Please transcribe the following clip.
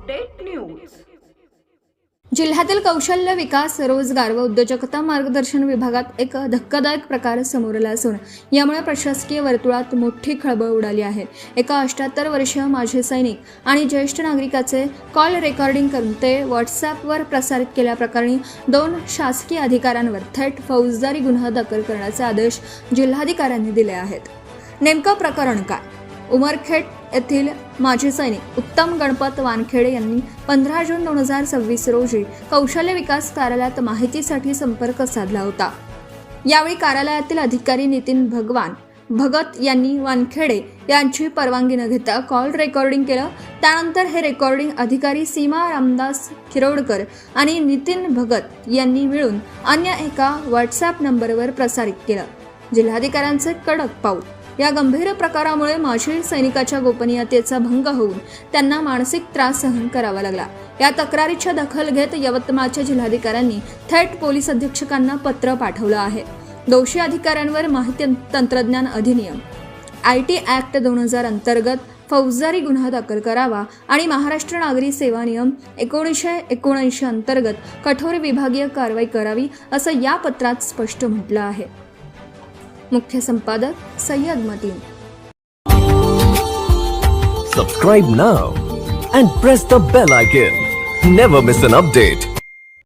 Update news. जिल्ह्यातील कौशल्य विकास, रोजगार व उद्योजकता मार्गदर्शन विभागात एक धक्कादायक प्रकार समोर आला असून यामुळे प्रशासकीय वर्तुळात मोठी खळबळ उडाली आहे। एका 78 वर्षीय माजी सैनिक आणि ज्येष्ठ नागरिकाचे कॉल रेकॉर्डिंग करून ते व्हॉट्सॲपवर प्रसारित केल्याप्रकरणी 2 शासकीय अधिकाऱ्यांवर थेट फौजदारी गुन्हा दाखल करण्याचे आदेश जिल्हाधिकाऱ्यांनी दिले आहेत। नेमकं प्रकरण काय? उमरखेड येथील माजी सैनिक उत्तम गणपत वानखेडे यांनी 15 जून 2026 रोजी कौशल्य विकास कार्यालयात माहितीसाठी संपर्क साधला होता। यावेळी कार्यालयातील अधिकारी नितीन भगत यांनी वानखेडे यांची परवानगी न घेता कॉल रेकॉर्डिंग केलं। त्यानंतर हे रेकॉर्डिंग अधिकारी सीमा रामदास खिरोडकर आणि नितीन भगत यांनी मिळून अन्य एका व्हॉट्सॲप नंबरवर प्रसारित केलं। जिल्हाधिकाऱ्यांचे कडक पाऊल। या गंभीर प्रकारामुळे माजी सैनिकाच्या गोपनीयतेचा भंग होऊन त्यांना मानसिक त्रास सहन करावा लागला। या तक्रारीची दखल घेत यवतमाळच्या जिल्हाधिकाऱ्यांनी थेट पोलीस अधीक्षकांना पत्र पाठवलं आहे। दोषी अधिकाऱ्यांवर माहिती तंत्रज्ञान अधिनियम IT ॲक्ट 2000 अंतर्गत फौजदारी गुन्हा दाखल करावा आणि महाराष्ट्र नागरी सेवा नियम 1979 अंतर्गत कठोर विभागीय कारवाई करावी असं या पत्रात स्पष्ट म्हटलं आहे। मुख्य संपादक Syed Mateen. Subscribe now and press the bell icon. Never miss an update.